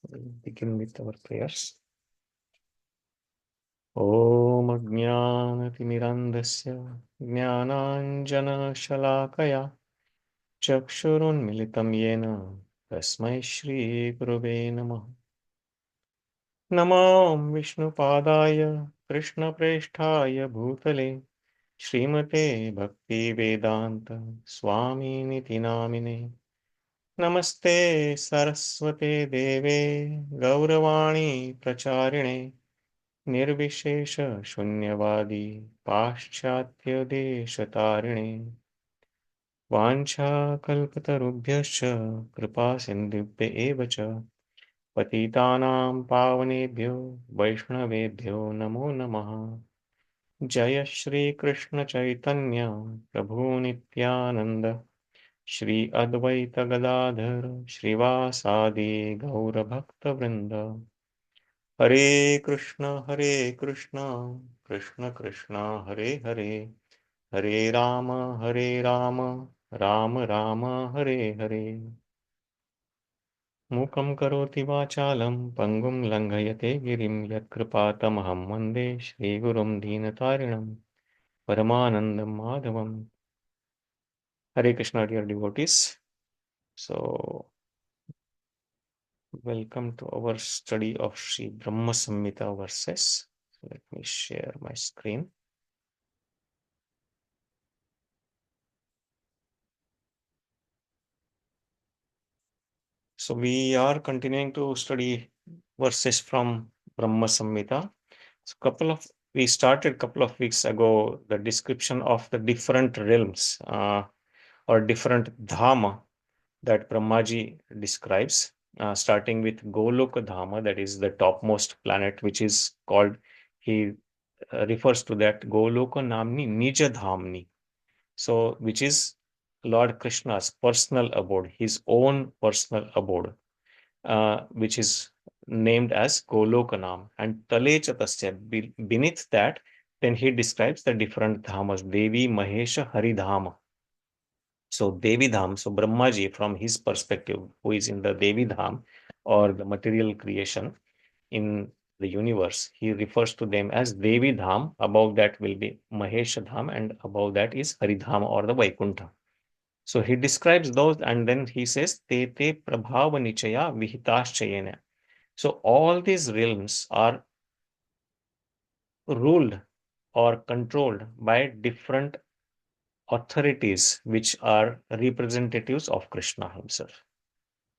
We'll begin with our prayers. Om Ajnanatirmirandasya Jnananjana Shalakaya Chakshurunmilitam Yena Tasmai Shri Gurave Namah. Namo Vishnu Padaya Krishna Presthaya Bhutale Srimate Bhakti Vedanta Swami Niti Namine Namaste Saraswate Deve Gauravani Pracharine निर्विशेष शून्यवादी पाश्चात्य देशतारिणे वाञ्छाकल्पतरुभ्यश्च कृपा सिन्धुभ्य एव च पतितानां पावनेभ्यो वैष्णवेभ्यो नमो नमः। जय श्री कृष्ण चैतन्य प्रभु नित्यानंद श्री अद्वैत गदाधर श्रीवासादि गौरभक्तवृंद। हरे कृष्ण कृष्ण कृष्ण हरे हरे, हरे राम राम राम हरे हरे। मूकं करोति वाचालं पंगुं लंघयते गिरिं यत्कृपातमहं वन्दे श्रीगुरुं दीनतारिणं परमानन्दं माधवम्। हरे Krishna dear devotees. So welcome to our study of Sri Brahma Samhita verses. So let me share my screen. So we are continuing to study verses from Brahma Samhita. So we started a couple of weeks ago the description of the different realms or different dhama that Brahmaji describes, starting with Goloka Dhama, that is the topmost planet, which is called, he refers to that Goloka Namni Nija Dhamni. So, which is Lord Krishna's personal abode, his own personal abode, which is named as Golokanam. And Talecha Tasya, beneath that, then he describes the different dhamas, Devi, Mahesha, Haridhama. So Devi Dham, so Brahmaji from his perspective, who is in the Devi Dham or the material creation in the universe, he refers to them as Devi Dham. Above that will be Mahesha Dham, and above that is Haridham or the Vaikuntha. So he describes those, and then he says, Te te prabhava nichaya vihitaśchayena. So all these realms are ruled or controlled by different authorities which are representatives of Krishna himself.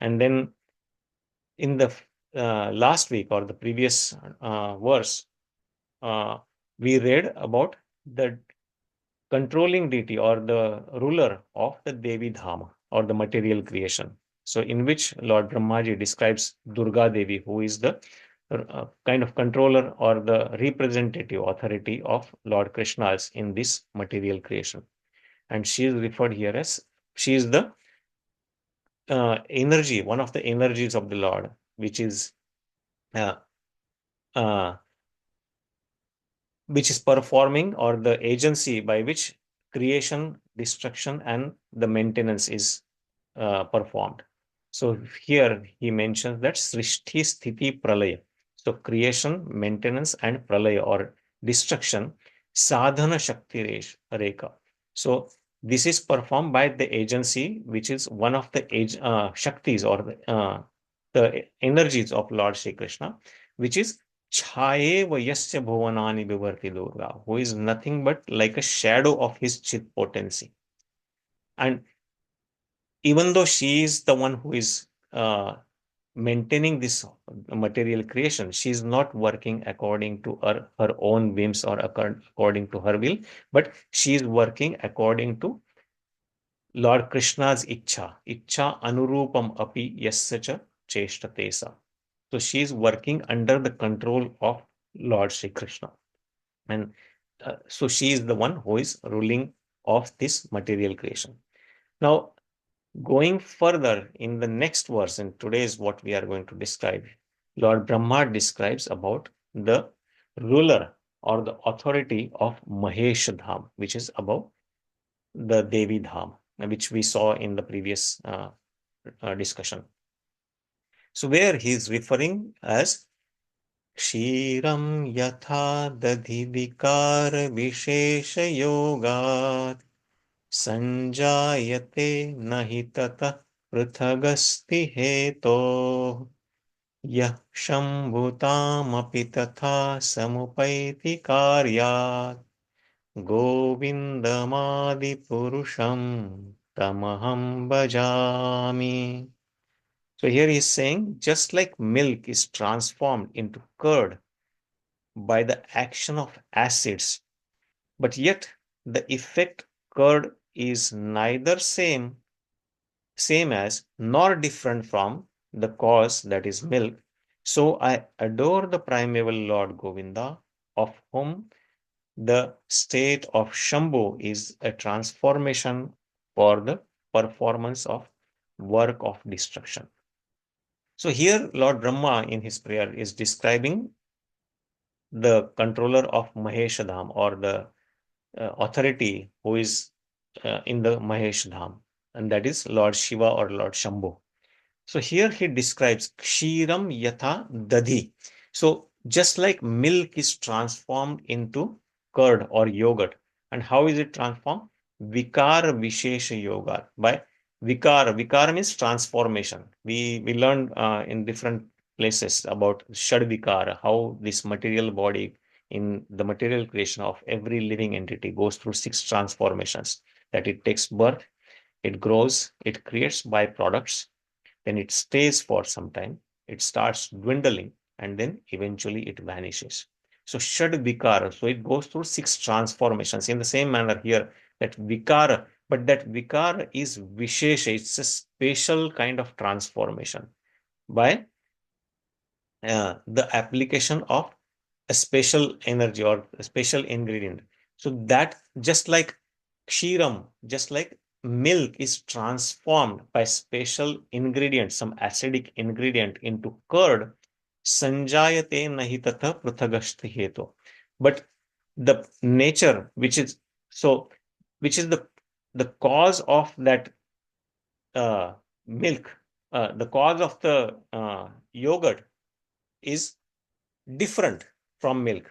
And then in the last week or the previous verse, we read about the controlling deity or the ruler of the Devi Dhama or the material creation. So in which Lord Brahmaji describes Durga Devi, who is the kind of controller or the representative authority of Lord Krishna's in this material creation. And she is referred here as, she is the energy, one of the energies of the Lord, which is uh, uh, performing, or the agency by which creation, destruction, and the maintenance is performed. So here he mentions that Srishti, Sthiti, Pralaya. So creation, maintenance, and Pralaya or destruction, Sadhana Shakti Rekha. So this is performed by the agency, which is one of the Shaktis or the energies of Lord Shri Krishna, which is Chaye Vayasya Bhuvanani Vivarti Durga, who is nothing but like a shadow of his Chit potency. And even though she is the one who is maintaining this material creation, she is not working according to her own whims or according to her will, but she is working according to Lord Krishna's Ichcha Anurupam Api Yasya Cheshtatesa. So she is working under the control of Lord Shri Krishna. And so she is the one who is ruling of this material creation. Now, going further in the next verse, and today is what we are going to describe, Lord Brahma describes about the ruler or the authority of Mahesh Dham, which is above the Devi Dham, which we saw in the previous discussion. So where he is referring as kṣīraṁ yathā dadhi vikāra-viśeṣa-yogāt sañjāyate nahi tataḥ pṛthag asti hetoḥ śambhutām tathā samupaiti kāryād govindam ādi-puruṣaṁ tamahaṁ bhajāmi. So here he is saying, just like milk is transformed into curd by the action of acids, but yet the effect curd is neither same as nor different from the cause, that is milk. So I adore the primeval Lord Govinda, of whom the state of Shambhu is a transformation for the performance of work of destruction. So here Lord Brahma in his prayer is describing the controller of Maheshadham, or the authority who is in the Maheshadham, and that is Lord Shiva or Lord Shambhu. So here he describes kṣīraṁ yathā dadhi. So just like milk is transformed into curd or yogurt, and how is it transformed? Vikāra-viśeṣa-yogāt. By vikāra means transformation. We learned in different places about vikāra, how this material body in the material creation of every living entity goes through 6 transformations. That it takes birth, it grows, it creates byproducts, then it stays for some time, it starts dwindling, and then eventually it vanishes. So Shad Vikara, so it goes through 6 transformations. In the same manner here, that Vikara, but that Vikara is Vishesha, it's a special kind of transformation by the application of a special energy or a special ingredient. So that just like kṣīraṁ, just like milk is transformed by special ingredient, some acidic ingredient, into curd, sañjāyate nahi tathā pṛthag asti hetoḥ. But the nature, which is the cause of that milk, the cause of the yogurt is different from milk,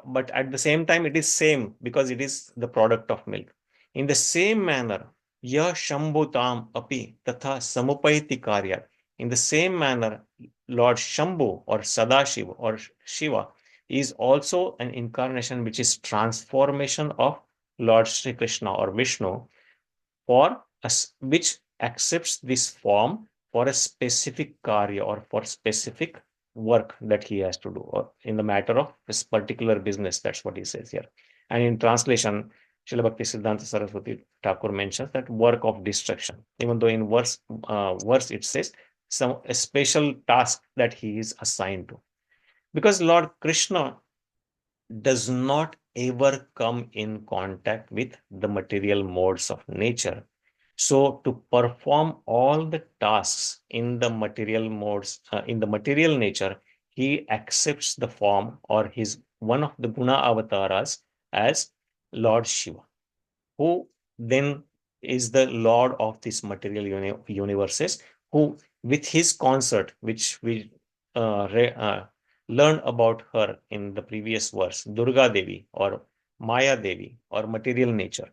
but at the same time it is same because it is the product of milk. In the same manner, yah śambhutām api tathā samupaiti kāryād. In the same manner, Lord Shambhu or Sadashiva or Shiva is also an incarnation which is transformation of Lord Sri Krishna or Vishnu, for us, which accepts this form for a specific karya or for specific work that he has to do, or in the matter of this particular business. That's what he says here. And in translation, Srila Bhakti Siddhanta Saraswati Thakur mentions that work of destruction, even though in verse it says a special task that he is assigned to. Because Lord Krishna does not ever come in contact with the material modes of nature. So to perform all the tasks in the material modes, in the material nature, he accepts the form, or his one of the guna avataras, as Lord Shiva, who then is the Lord of this material universes, who with his concert, which we learned about her in the previous verse, Durga Devi or Maya Devi or material nature,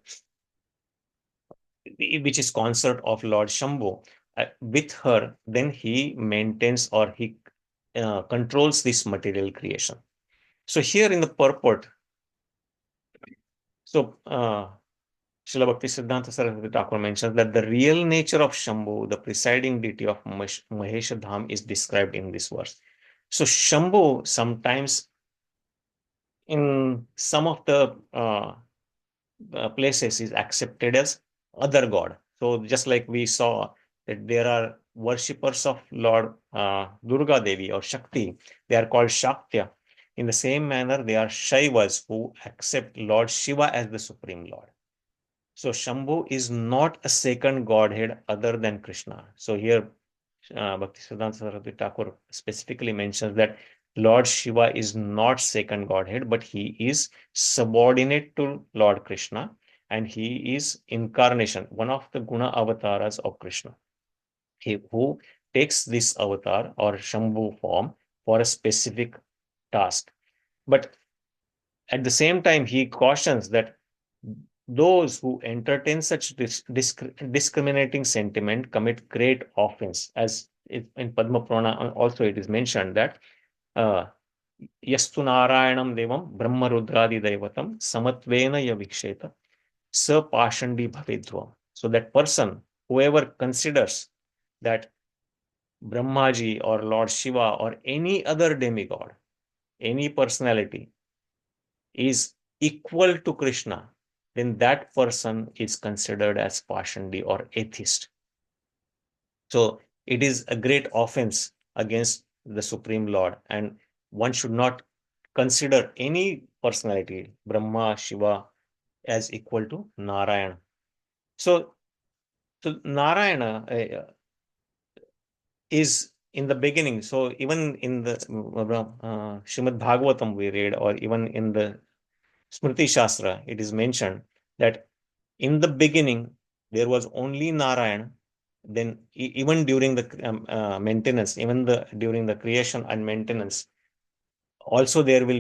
which is consort of Lord Shambhu. With her, then he maintains or he controls this material creation. So here in the purport, so Srila Bhakti Siddhanta Saraswati Thakur mentions that the real nature of Shambhu, the presiding deity of Maheshadham, is described in this verse. So Shambhu sometimes in some of the places is accepted as other god. So just like we saw that there are worshippers of Lord Durga Devi or Shakti, they are called Shaktya. In the same manner, they are Shaivas who accept Lord Shiva as the Supreme Lord. So Shambhu is not a second godhead other than Krishna. So here Bhakti Siddhanta Saraswati Thakur specifically mentions that Lord Shiva is not second godhead, but he is subordinate to Lord Krishna, and he is incarnation, one of the guna avataras of Krishna, who takes this avatar or Shambhu form for a specific task. But at the same time, he cautions that those who entertain such discriminating sentiment commit great offense. As in Padma Purana also it is mentioned that yastu narayanam devam brahma rudradi devatam samatvena yaviksheta sa pashandi bhavedvam. So that person, whoever considers that Brahmaji or Lord Shiva or any other demigod, any personality is equal to Krishna, then that person is considered as Pashandi or atheist. So it is a great offense against the Supreme Lord, and one should not consider any personality, Brahma, Shiva, as equal to Narayana. So Narayana is in the beginning. So even in the Srimad Bhagavatam we read, or even in the Smriti Shastra, it is mentioned that in the beginning there was only Narayana. Then even during the maintenance, even during the creation and maintenance, also there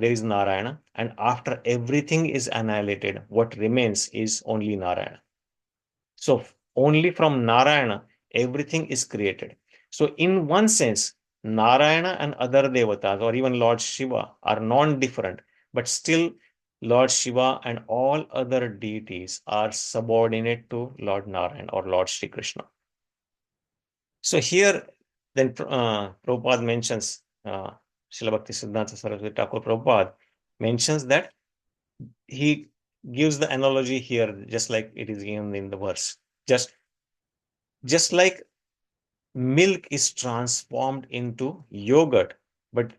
is Narayana, and after everything is annihilated, what remains is only Narayana. So only from Narayana everything is created. So in one sense, Narayana and other devatas or even Lord Shiva are non-different, but still Lord Shiva and all other deities are subordinate to Lord Narayana or Lord Shri Krishna. So here then Prabhupada mentions, Srila Bhakti Siddhanta Saraswati Thakur Prabhupada mentions that he gives the analogy here just like it is given in the verse. Just like milk is transformed into yogurt, but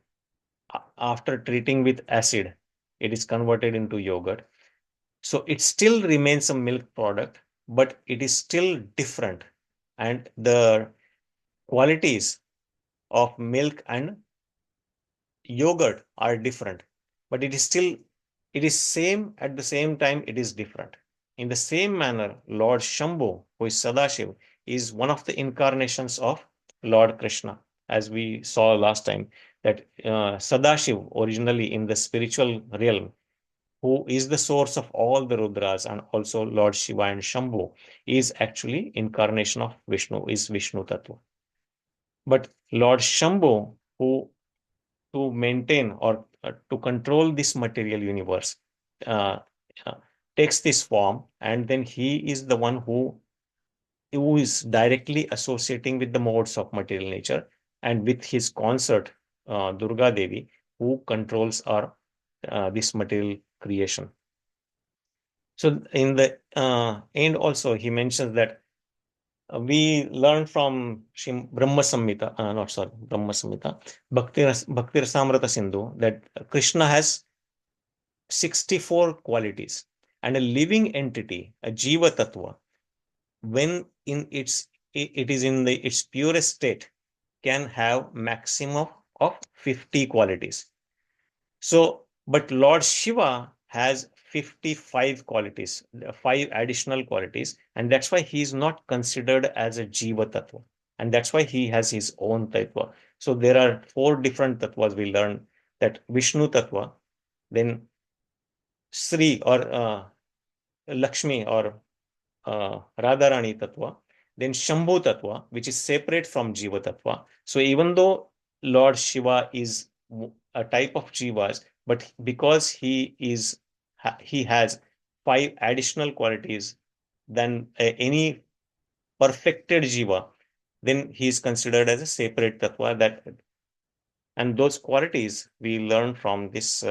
after treating with acid, it is converted into yogurt. So it still remains a milk product, but it is still different. And the qualities of milk and yogurt are different, but it is same at the same time, it is different. In the same manner, Lord Shambhu, who is Sadashiv, is one of the incarnations of Lord Krishna, as we saw last time, that Sadashiv, originally in the spiritual realm, who is the source of all the Rudras, and also Lord Shiva and Shambhu, is actually incarnation of Vishnu, is Vishnu Tattva. But Lord Shambhu, who to maintain or to control this material universe, takes this form, and then he is the one who is directly associating with the modes of material nature, and with his consort, Durga Devi, who controls this material creation. So in the end also, he mentions that we learn from Brahma Samhita, Brahma Samhita, Bhakti Rasamrita Sindhu, that Krishna has 64 qualities, and a living entity, a Jiva Tattva, when it is in its purest state, can have maximum of 50 qualities. So, but Lord Shiva has 55 qualities, 5 additional qualities, and that's why he is not considered as a Jiva Tattva. And that's why he has his own Tattva. So there are 4 different Tattvas we learn, that Vishnu Tattva, then Sri or Lakshmi or Radhā-Rañjana Tattva, then Śambhu Tattva, which is separate from Jiva Tattva. So even though Lord Shiva is a type of Jivas, but because he has 5 additional qualities than any perfected Jiva, then he is considered as a separate Tattva. And those qualities we learn from this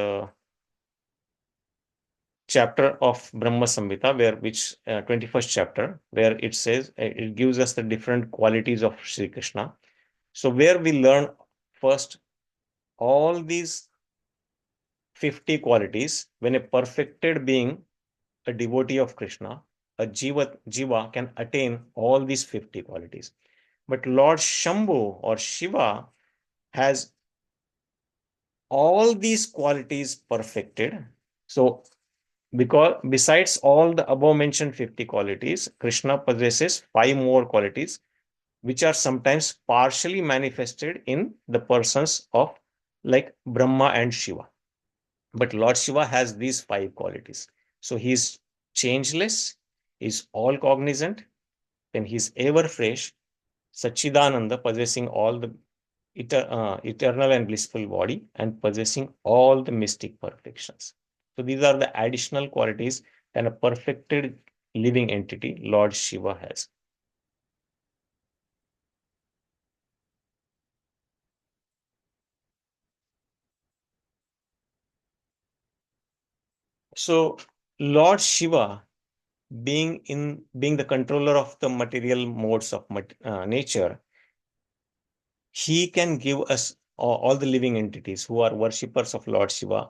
chapter of Brahma Samhita, which 21st chapter, where it says, it gives us the different qualities of Sri Krishna. So where we learn first all these 50 qualities, when a perfected being, a devotee of Krishna, a jiva can attain all these 50 qualities. But Lord Shambhu or Shiva has all these qualities perfected. So because besides all the above mentioned 50 qualities, Krishna possesses 5 more qualities, which are sometimes partially manifested in the persons of like Brahma and Shiva. But Lord Shiva has these five qualities. So he is changeless, he is all cognizant, then he is ever fresh, Sachidananda, possessing all the eternal and blissful body and possessing all the mystic perfections. So these are the additional qualities that a perfected living entity, Lord Shiva, has. So Lord Shiva, being the controller of the material modes of nature, he can give us all the living entities who are worshippers of Lord Shiva,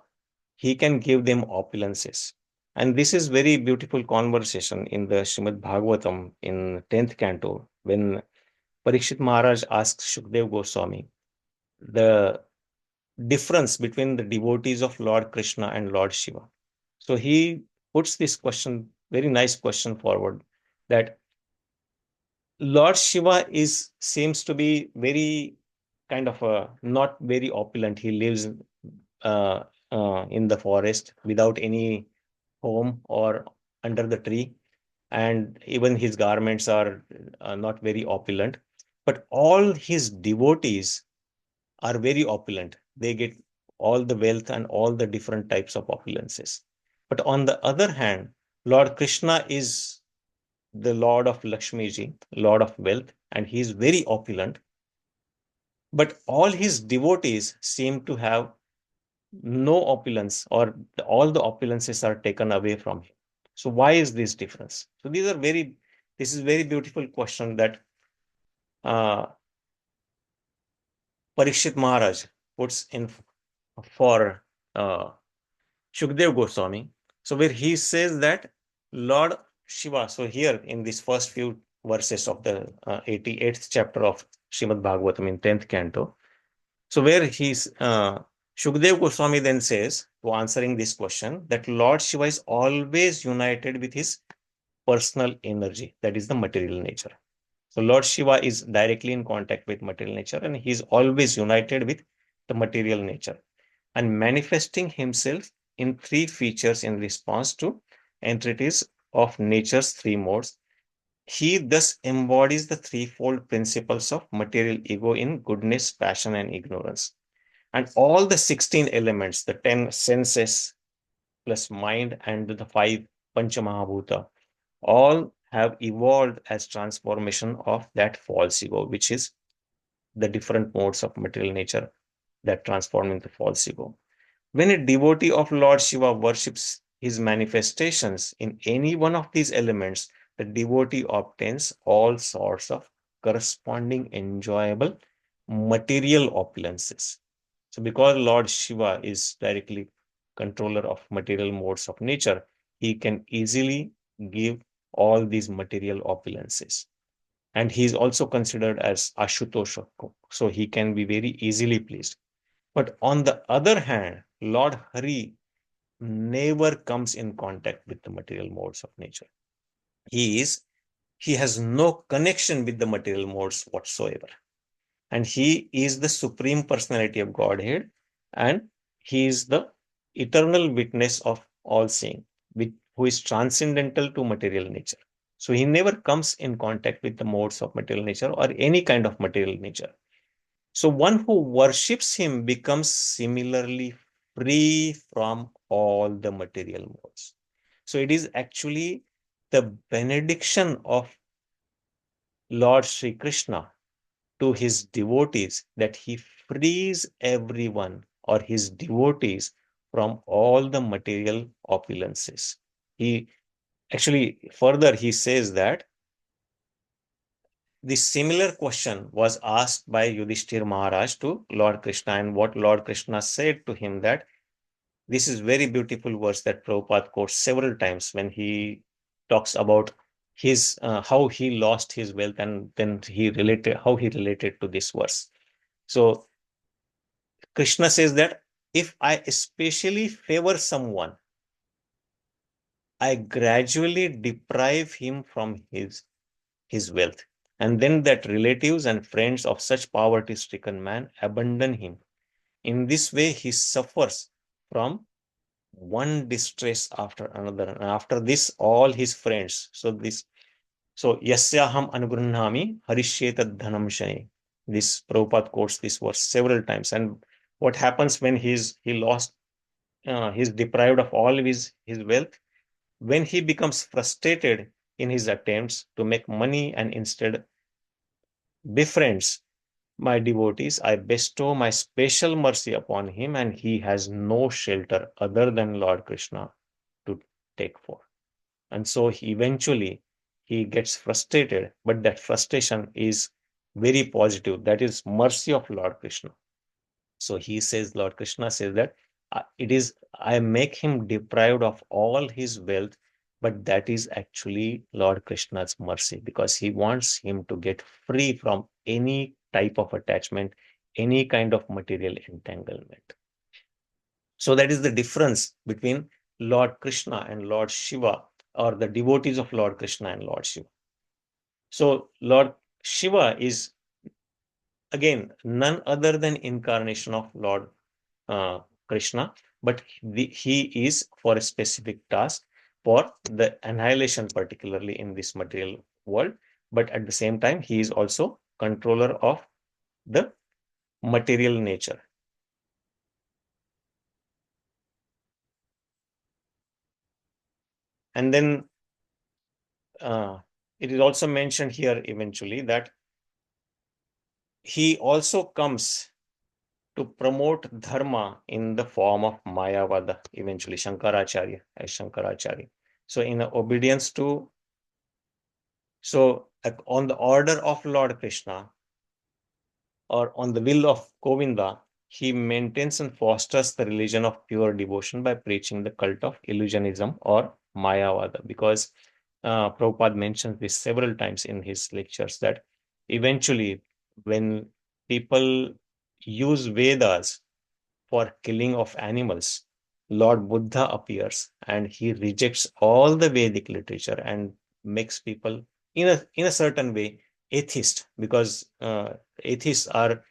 he can give them opulences. And this is very beautiful conversation in the Srimad Bhagavatam in 10th canto, when Parikshit Maharaj asks Shukdev Goswami the difference between the devotees of Lord Krishna and Lord Shiva. So he puts this question, very nice question forward, that Lord Shiva seems to be very kind of not very opulent. He lives uh, in the forest without any home or under the tree, and even his garments are not very opulent. But all his devotees are very opulent. They get all the wealth and all the different types of opulences. But on the other hand, Lord Krishna is the Lord of Lakshmi ji, Lord of wealth, and he is very opulent. But all his devotees seem to have no opulence, or all the opulences are taken away from him. So why is this difference? So this is very beautiful question that uh, Parikshit Maharaj puts in for Shukdev Goswami. So where he says that Lord Shiva, so here in these first few verses of the 88th chapter of Srimad Bhagavatam in 10th canto, so where Shukdev Goswami then says, to answering this question, that Lord Shiva is always united with his personal energy, that is the material nature. So Lord Shiva is directly in contact with material nature, and he is always united with the material nature and manifesting himself in three features in response to entities of nature's three modes. He thus embodies the threefold principles of material ego in goodness, passion, and ignorance. And all the 16 elements, the 10 senses plus mind and the five panchamahabhuta, all have evolved as transformation of that false ego, which is the different modes of material nature that transform into false ego. When a devotee of Lord Shiva worships his manifestations in any one of these elements, the devotee obtains all sorts of corresponding enjoyable material opulences. So because Lord Shiva is directly controller of material modes of nature, he can easily give all these material opulences. And he is also considered as Ashutosha, so he can be very easily pleased. But on the other hand, Lord Hari never comes in contact with the material modes of nature. He has no connection with the material modes whatsoever. And he is the supreme personality of Godhead, and he is the eternal witness of all seeing, who is transcendental to material nature. So he never comes in contact with the modes of material nature or any kind of material nature. So one who worships him becomes similarly free from all the material modes. So it is actually the benediction of Lord Sri Krishna to his devotees that he frees everyone or his devotees from all the material opulences. He actually further he says that the similar question was asked by Yudhishthir Maharaj to Lord Krishna, and what Lord Krishna said to him, that this is very beautiful verse that Prabhupada quotes several times when he talks about his how he lost his wealth, and then how he related to this verse. So Krishna says that if I especially favor someone, I gradually deprive him from his wealth. and then that relatives and friends of such poverty-stricken man abandon him. In this way, he suffers from one distress after another. And after this, all his friends. So yasyaham anugruhnami harishyeta dhanam shani. This Prabhupada quotes this verse several times. And what happens when he's deprived of all his wealth? When he becomes frustrated in his attempts to make money and instead befriends my devotees, I bestow my special mercy upon him, and he has no shelter other than Lord Krishna to take for. And so eventually he gets frustrated, but that frustration is very positive. That is mercy of Lord Krishna. So he says, Lord Krishna says that I make him deprived of all his wealth, but that is actually Lord Krishna's mercy, because he wants him to get free from any type of attachment, any kind of material entanglement. So that is the difference between Lord Krishna and Lord Shiva, or the devotees of Lord Krishna and Lord Shiva. So Lord Shiva is again none other than incarnation of Lord Krishna, but he is for a specific task, for the annihilation, particularly in this material world. But at the same time, he is also controller of the material nature. And then it is also mentioned here eventually that he also comes to promote dharma in the form of Mayavada, eventually Shankaracharya, as Shankaracharya. So in obedience to, on the order of Lord Krishna, or on the will of Govinda, he maintains and fosters the religion of pure devotion by preaching the cult of illusionism or Mayavada, because Prabhupada mentions this several times in his lectures, that eventually when people use Vedas for killing of animals, Lord Buddha appears and he rejects all the Vedic literature and makes people in a certain way atheist, because atheists are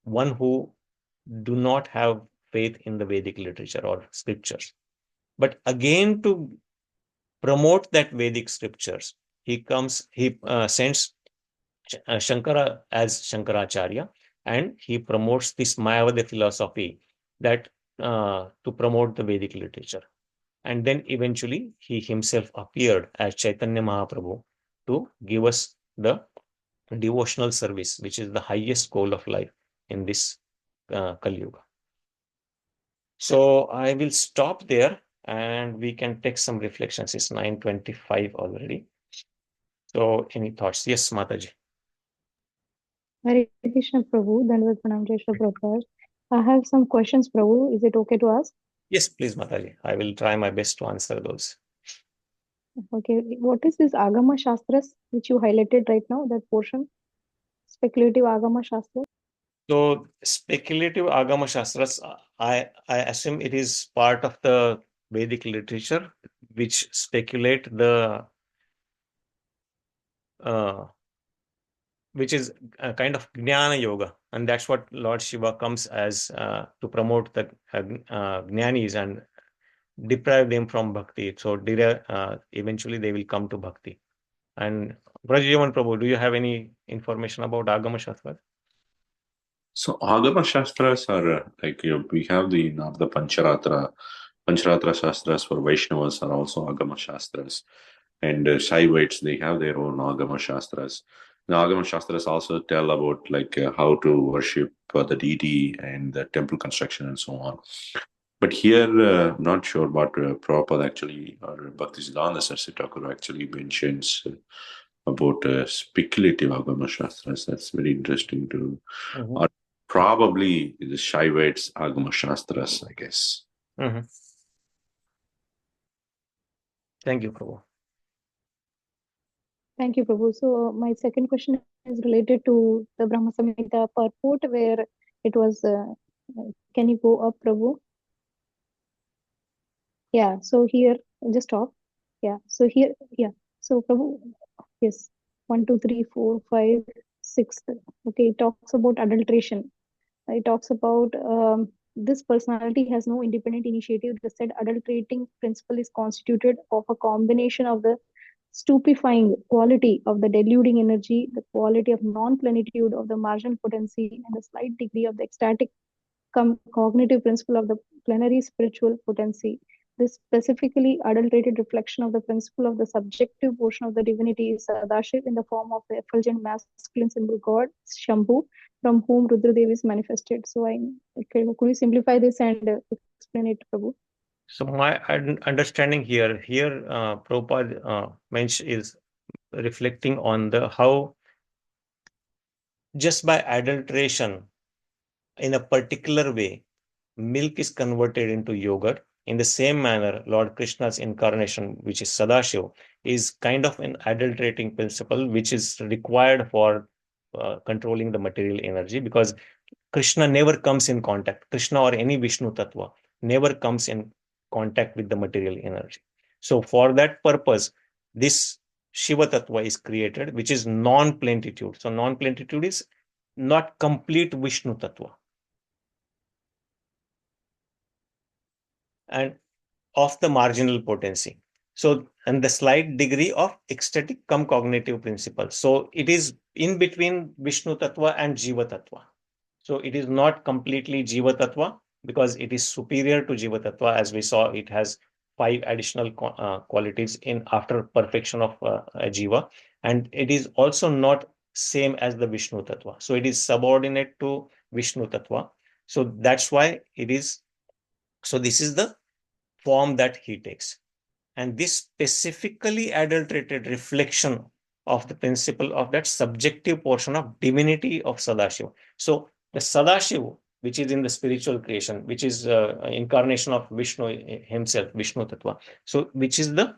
one who do not have faith in the Vedic literature or scriptures. But again, to promote that Vedic scriptures, he sends Shankara as Shankaracharya, and he promotes this Mayavada philosophy that to promote the Vedic literature. And then eventually he himself appeared as Chaitanya Mahaprabhu to give us the devotional service, which is the highest goal of life in this Kali Yuga. So I will stop there and we can take some reflections. It's 9:25 already. So any thoughts? Yes, Mataji. Hare Krishna Prabhu, Dandavat Pranam Jai Shri Prabhupada. I have some questions, Prabhu. Is it okay to ask? Yes, please, Mataji. I will try my best to answer those. Okay. What is this Agama Shastras which you highlighted right now, that portion? Speculative Agama Shastras? So speculative Agama Shastras, I assume it is part of the Vedic literature which speculate the which is a kind of Jnana Yoga, and that's what Lord Shiva comes as to promote the Jnanis and deprive them from bhakti. So eventually they will come to bhakti. And Brajajavan Prabhu, do you have any information about Agama Shastras? So Agama Shastras are we have the Pancharatra Shastras for Vaishnavas are also Agama Shastras. And Shaivites, they have their own Agama Shastras. The Agama Shastras also tell about how to worship the deity and the temple construction and so on. But here, I'm not sure what Prabhupada actually, or Bhaktisiddhanta Saraswati Thakur actually mentions about speculative Agama Shastras. That's very interesting to. Or probably the Shaivites Agama Shastras, I guess. Thank you, Prabhu. Thank you, Prabhu. So my second question is related to the Brahma Samhita purport, where it was, can you go up, Prabhu? Yeah, so here, just stop. Yeah, so here, yeah. So Prabhu, yes. 1, 2, 3, 4, 5, 6. Okay, it talks about adulteration. It talks about this personality has no independent initiative. The said adulterating principle is constituted of a combination of the stupefying quality of the deluding energy, the quality of non-plenitude of the marginal potency, and the slight degree of the ecstatic cognitive principle of the plenary spiritual potency. This specifically adulterated reflection of the principle of the subjective portion of the divinity is Sadashiv in the form of the effulgent masculine symbol god Shambhu, from whom Rudradev is manifested. So, could you simplify this and explain it, Prabhu? So my understanding here, Prabhupada is reflecting on the how just by adulteration in a particular way, milk is converted into yogurt. In the same manner, Lord Krishna's incarnation, which is Sadashiv, is kind of an adulterating principle which is required for controlling the material energy, because Krishna never comes in contact. Krishna or any Vishnu Tattva never comes in contact with the material energy. So for that purpose, this Shiva Tattva is created, which is non-plenitude. So non-plenitude is not complete Vishnu Tattva. And of the marginal potency. So, and the slight degree of ecstatic cum cognitive principle. So it is in between Vishnu Tattva and Jiva Tattva. So it is not completely Jiva Tattva, because it is superior to Jiva Tattva. As we saw, it has 5 additional qualities in after perfection of a Jiva. And it is also not same as the Vishnu Tattva. So it is subordinate to Vishnu Tattva. So that's why it is, so this is the form that he takes. And this specifically adulterated reflection of the principle of that subjective portion of divinity of Sadashiv. So the Sadashiv, which is in the spiritual creation, which is incarnation of Vishnu himself, Vishnu Tattva. So which is the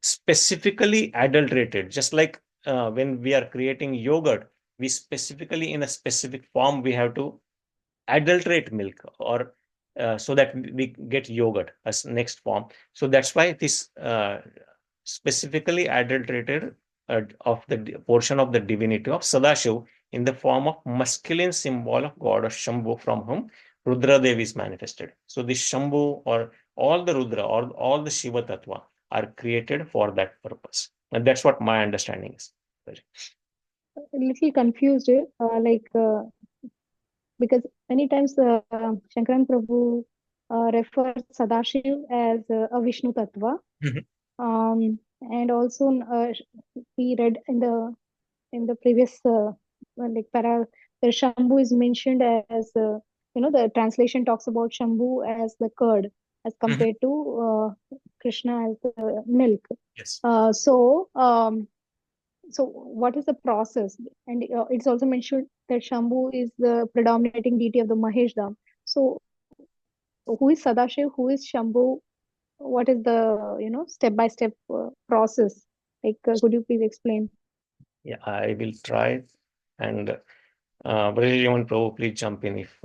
specifically adulterated, just like when we are creating yogurt, we specifically in a specific form, we have to adulterate milk, or so that we get yogurt as next form. So that's why this specifically adulterated of the portion of the divinity of Sadashiv in the form of masculine symbol of god of Shambhu, from whom Rudradev is manifested. So this Shambhu or all the Rudra or all the Shiva Tattva are created for that purpose. And that's what my understanding is. A little confused, because many times Shankaran Prabhu refers Sadashiv as a Vishnu Tattva. And also we read in the previous para, the Shambhu is mentioned as the translation talks about Shambhu as the curd as compared to Krishna as the milk. Yes. So what is the process? And it's also mentioned that Shambhu is the predominating deity of the Mahesh Dham. So who is Sadashiv? Who is Shambhu? What is the step-by-step process? Could you please explain? Yeah, I will try. And Brahman Prabhu, please jump in if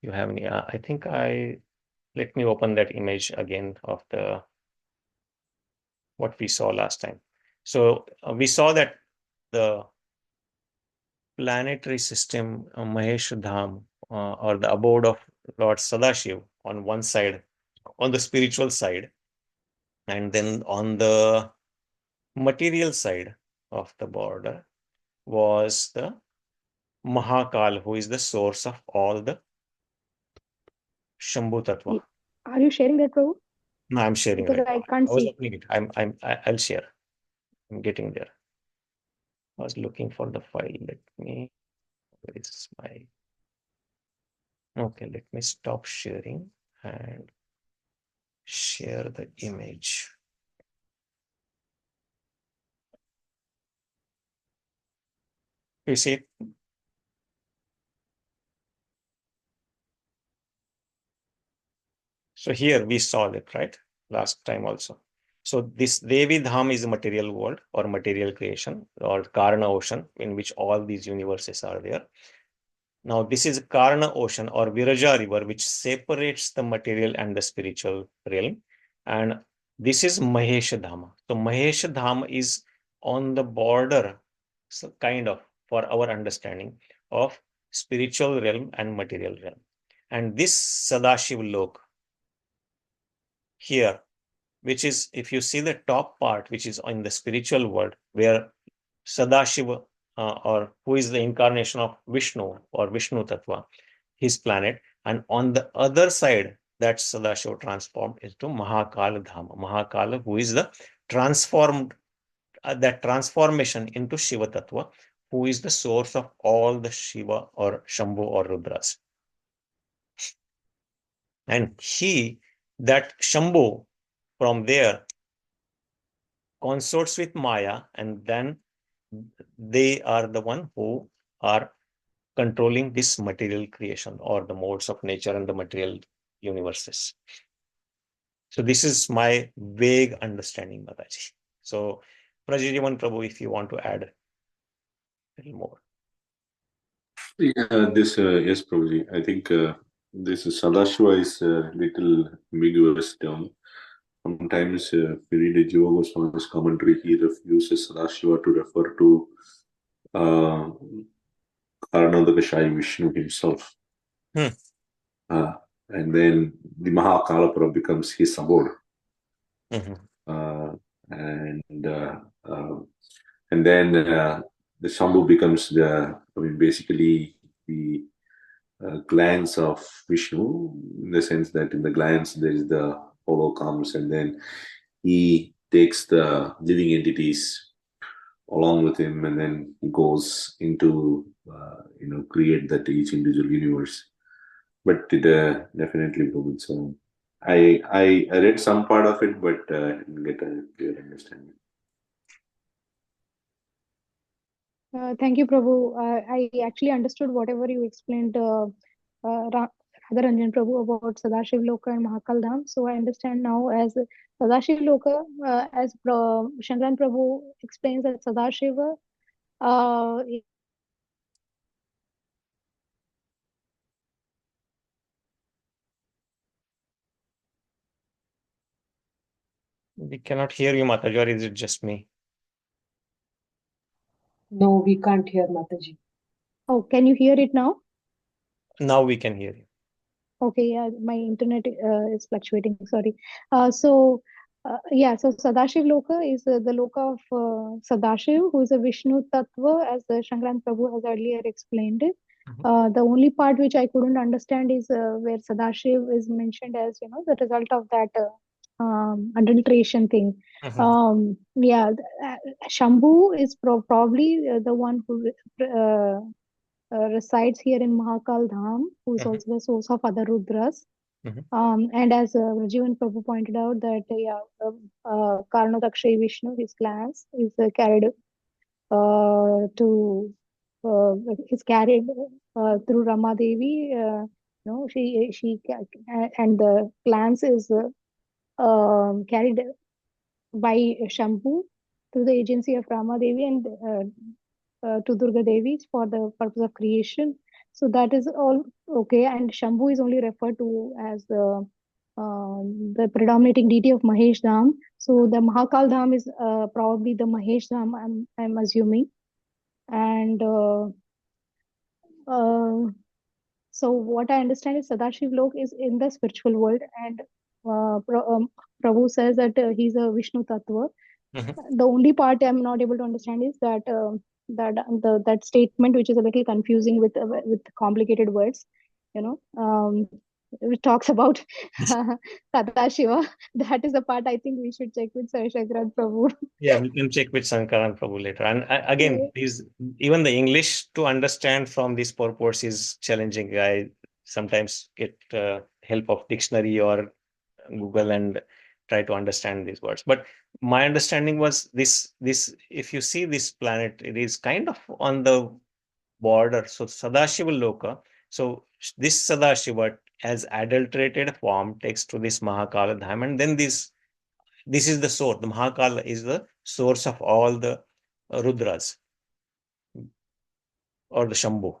you have any. I think let me open that image again of what we saw last time. So we saw that the planetary system, Mahesh Dham, or the abode of Lord Sadashiv on one side, on the spiritual side, and then on the material side of the border was the Mahakal, who is the source of all the Shambhu Tattva. Are you sharing that, Prabhu? No, I'm sharing because right I can't now. I was see. opening it. I'll share. I'm getting there. I was looking for the file. Where is my? Okay, let me stop sharing and share the image. You see it? So here we saw it, right? Last time also. So this Devi Dham is a material world or material creation or Karna ocean in which all these universes are there. Now this is Karna ocean or Viraja river, which separates the material and the spiritual realm. And this is Mahesh Dhama. So Mahesh Dham is on the border kind of for our understanding of spiritual realm and material realm. And this Sadashiva Lok here, which is, if you see the top part, which is in the spiritual world, where Sadashiva, or who is the incarnation of Vishnu or Vishnu Tattva, his planet, and on the other side, that Sadashiva transformed into Mahakala Dhama. Mahakala, who is the transformed, that transformation into Shiva Tattva, who is the source of all the Shiva or Shambhu or Rudras. And that Shambhu, from there, consorts with Maya, and then they are the one who are controlling this material creation or the modes of nature and the material universes. So this is my vague understanding, Mataji. So Prajivan Prabhu, if you want to add a little more. Yeah, yes, Prabhuji. I think this Sadashiva is a little ambiguous term. Sometimes if you read a Jiva Goswami's commentary, he uses Sadashiva to refer to Karanodakashayi Vishnu himself. And then the Mahakalapura becomes his abode. And then the Śambhu becomes basically the glance of Vishnu, in the sense that in the glance there is the hollow comes, and then he takes the living entities along with him, and then he goes into create that each individual universe. But it definitely proven. So I read some part of it, but I didn't get a clear understanding. Thank you, Prabhu. I actually understood whatever you explained, Radhā-Rañjana Prabhu, about Sadashiva Loka and Mahakal Dham. So I understand now as Sadashiva Loka, as Shankaran Prabhu explains that Sadashiva We cannot hear you, Mataji, or is it just me? No, we can't hear Mataji. Oh, can you hear it now? Now we can hear you. Okay, yeah, my internet is fluctuating, sorry. So Sadashiv Loka is the Loka of Sadashiv, who is a Vishnu Tattva, as Shankaran Prabhu has earlier explained it. The only part which I couldn't understand is where Sadashiv is mentioned as, the result of that adulteration thing. Shambhu is probably the one who resides here in Mahakal Dham, who is also the source of other Rudras. And as Rajivan Prabhu pointed out, that Karanodakashayi Vishnu, his class, is carried through Rama Devi. She and the clans is carried by Shambhu through the agency of Rama Devi and to Durga Devi for the purpose of creation. So that is all okay. And Shambhu is only referred to as the predominating deity of Mahesh Dham. So the Mahakal Dham is probably the Mahesh Dham, I'm assuming. And so what I understand is Sadashiv Lok is in the spiritual world, and Prabhu says that he's a Vishnu Tattva. The only part I'm not able to understand is that that statement, which is a little confusing with complicated words, which talks about Tata Shiva. That is the part I think we should check with Shankaran Prabhu. Yeah, we can check with Shankaran Prabhu later. And again, even the English to understand from these purports is challenging. I sometimes get help of dictionary or Google and try to understand these words. But my understanding was this, if you see this planet, it is kind of on the border. So Sadashiva Loka. So this Sadashiva as adulterated form takes to this Mahakala Dham, and then this is the source. The Mahakala is the source of all the Rudras or the Shambhu.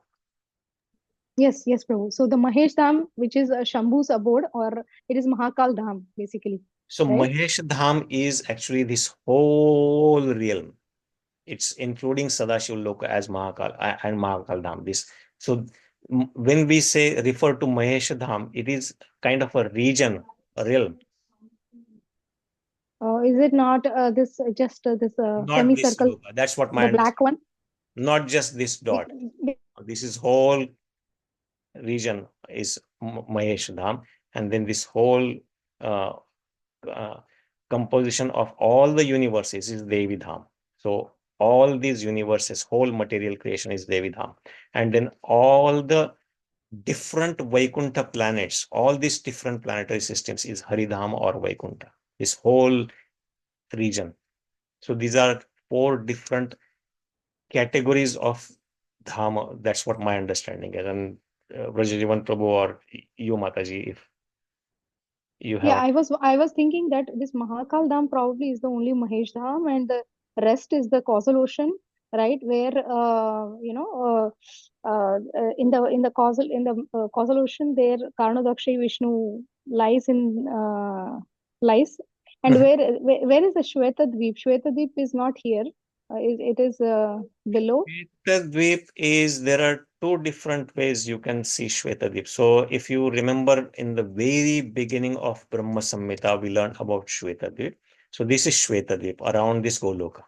Yes, Prabhu. So the Mahesh Dham, which is Shambhu's abode, or it is Mahakal Dham, basically. So right? Mahesh Dham is actually this whole realm. It's including Sadashiva Loka as Mahakal and Mahakal Dham. This so when we say refer to Mahesha Dham, it is kind of a region, a realm. Is it not this this Not this semicircle, loka. That's what my the black one? Not just this dot. This is whole region is Mahesh Dham, and then this whole composition of all the universes is Devi Dham. So all these universes, whole material creation is Devi Dham, and then all the different Vaikuntha planets, all these different planetary systems is Haridham or Vaikuntha. This whole region. So these are 4 different categories of Dhama. That's what my understanding is. And Vrajajivan Prabhu or you, Mataji, if you have. Yeah, I was thinking that this Mahakal Dham probably is the only Mahesh Dham, and the rest is the causal ocean, right? Where in the causal ocean, there Karnadakshay Vishnu lies lies, and where is the Shweta Dweep? Shweta Dweep is not here. It is below. Shweta is, there are 2 different ways you can see Shweta Dweep. So if you remember in the very beginning of Brahma Samhita, we learned about Shweta Dweep. So this is Shweta Dweep around this Goloka.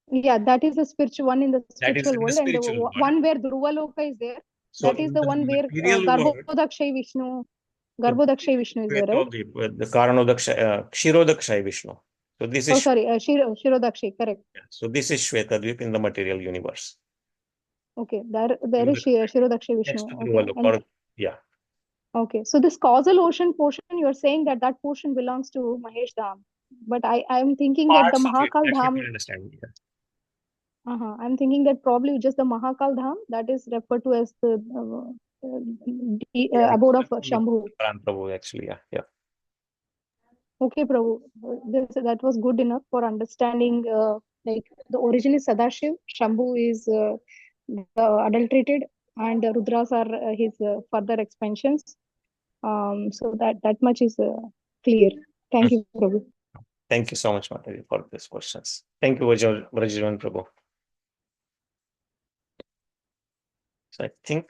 Yeah, that is the spiritual one in the That is spiritual in the world, and spiritual the world. one where Dhruva is there. So That is in the one where material world, Garbhodakshay Vishnu is there, right? The Karanodakshay, Kshirodakshay Vishnu. So this Oh, is, sorry, Shirodakshay, correct. so this is Shweta Dweep in the material universe. Okay, there is Shirodakshay Next Vishnu. to Okay. Dhruva Loka, yeah. Okay, so this causal ocean portion, you are saying that that portion belongs to Mahesh Dham, but I am thinking that the Parts of it, Mahakal that's what Dham. I understand. Yeah. I'm thinking that probably just the Mahakal Dham that is referred to as the abode of Shambhu. Prabhu, actually, yeah. Okay, Prabhu, that was good enough for understanding. Like the origin is Sadashiv, Shambhu is the adulterated, and Rudras are his further expansions. So that much is clear. Thank you, Prabhu. Thank you so much, Mataji, for these questions. Thank you, Vrajajivan Prabhu. So I think.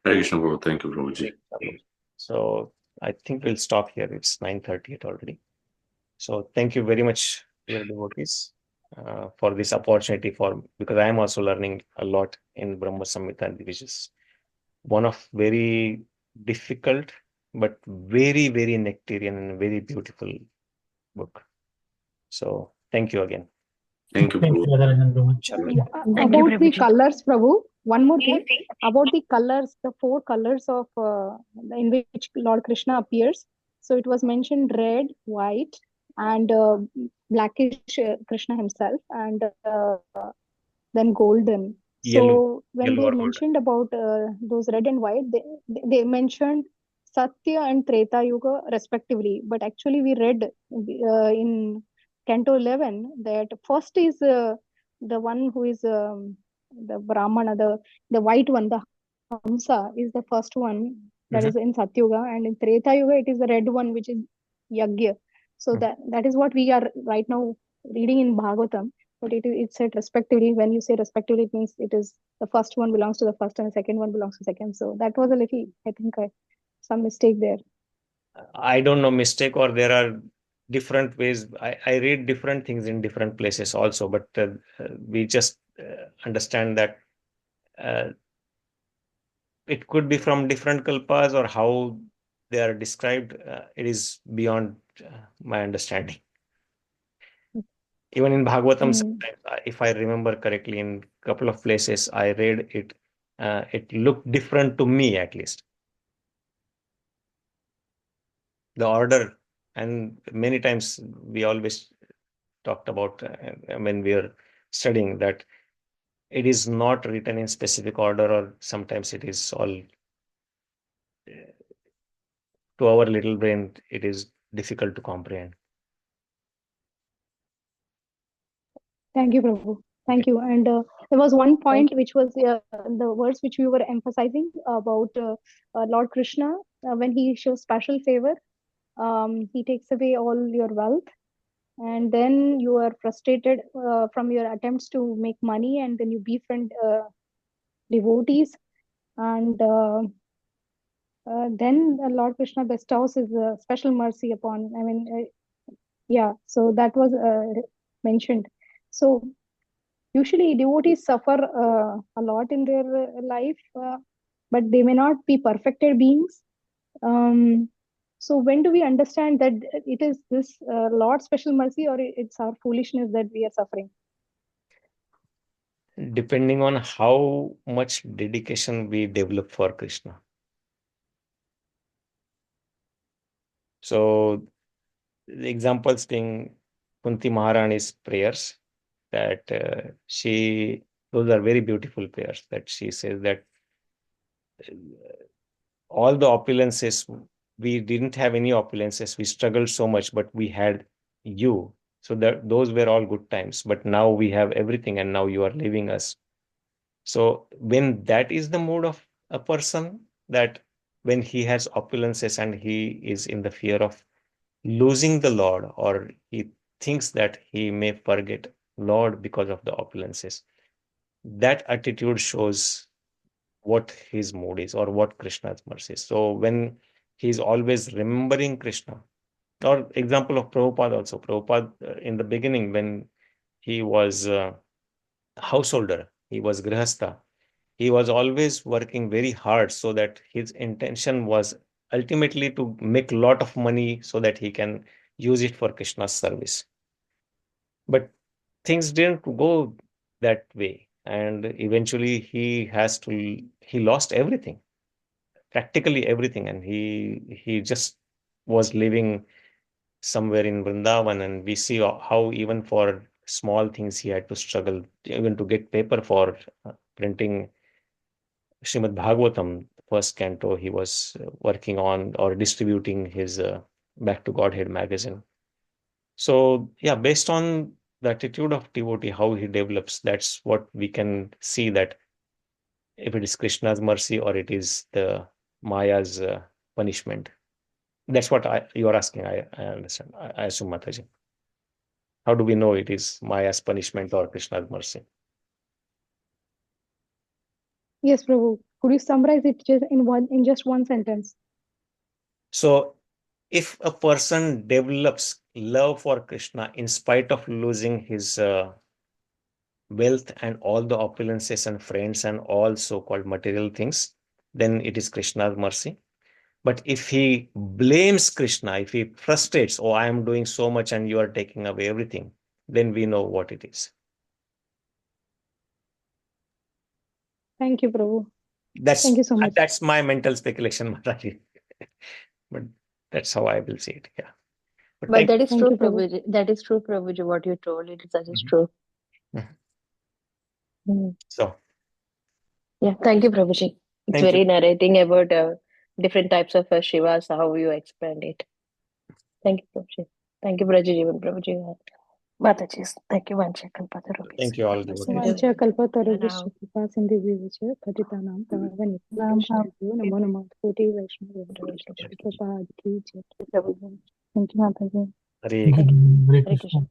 Thank you, Prabhuji. So I think we'll stop here. It's 9:38 already. So thank you very much, dear devotees, for this opportunity. Because I am also learning a lot in Brahma Samhita, which is one of very difficult but very, very nectarian and very beautiful book. So thank you again. Thank you, Prabhu. About the colors, Prabhu, one more thing about the colors, the 4 colors of in which Lord Krishna appears. So it was mentioned red, white, and blackish Krishna himself, and then golden. So when they mentioned about those red and white, they mentioned Satya and Treta Yuga respectively. But actually, we read in Canto 11 that first is the one who is the Brahmana, the white one, the Hamsa is the first one that is in Satyuga, and in Treta Yuga it is the red one, which is Yagya. So that is what we are right now reading in Bhagavatam. But it said respectively. When you say respectively, it means it is the first one belongs to the first and the second one belongs to the second. So that was a little, I think, some mistake there. I don't know mistake, or there are different ways. I read different things in different places also, but we just understand that it could be from different kalpas, or how they are described. It is beyond my understanding. Even in Bhagavatam, sometimes, if I remember correctly, in a couple of places I read it, it looked different to me, at least. The order, and many times we always talked about when we are studying that it is not written in specific order, or sometimes it is all, to our little brain, it is difficult to comprehend. Thank you, Prabhu. Thank you. And there was one point which was the words which we were emphasizing about Lord Krishna when he shows special favor. He takes away all your wealth, and then you are frustrated from your attempts to make money, and then you befriend devotees, and then Lord Krishna bestows his special mercy upon, yeah, so that was mentioned. So usually devotees suffer a lot in their life, but they may not be perfected beings. So when do we understand that it is this Lord's special mercy, or it's our foolishness that we are suffering? Depending on how much dedication we develop for Krishna. So the examples being Kunti Maharani's prayers, that those are very beautiful prayers, that she says that all the opulences, we didn't have any opulences, we struggled so much, but we had you. So that those were all good times, but now we have everything and now you are leaving us. So when that is the mood of a person, that when he has opulences and he is in the fear of losing the Lord, or he thinks that he may forget Lord because of the opulences, that attitude shows what his mood is, or what Krishna's mercy is. So when he is always remembering Krishna, or example of Prabhupada also. Prabhupada in the beginning, when he was a householder, he was grihastha, he was always working very hard, so that his intention was ultimately to make a lot of money so that he can use it for Krishna's service. But things didn't go that way, and eventually he lost everything, practically everything, and he just was living somewhere in Vrindavan, and we see how even for small things he had to struggle, even to get paper for printing Srimad Bhagavatam, first canto he was working on, or distributing his Back to Godhead magazine. So yeah, based on the attitude of devotee, how he develops, that's what we can see, that if it is Krishna's mercy or it is the Maya's punishment. That's what you are asking. I understand. I assume, Mataji. How do we know it is Maya's punishment or Krishna's mercy? Yes, Prabhu. Could you summarize it just in just one sentence? So if a person develops love for Krishna in spite of losing his wealth and all the opulences and friends and all so-called material things, then it is Krishna's mercy. But if he blames Krishna, if he frustrates, oh, I am doing so much and you are taking away everything, then we know what it is. Thank you, Prabhu. Thank you so much. That's my mental speculation, Mataji. But that's how I will see it. Yeah. But that is Thank true, you, Prabhu. Prabhuji. That is true, Prabhuji. What you told, it is that is true. So yeah, thank you, Prabhuji. It's Thank very you. narrating about different types of Shivas, how you explained it. Thank you, Prabhuji. Thank you, Brajaji and Prabhuji. Mataji, thank you, Vancha Kalpataru. Thank you all. Vancha kalpatarubhishya kripa sindhubhyo patitanam pavanebhyo namo namo koti vaishnava. Thank you, Mataji. Hare Hare Krishna.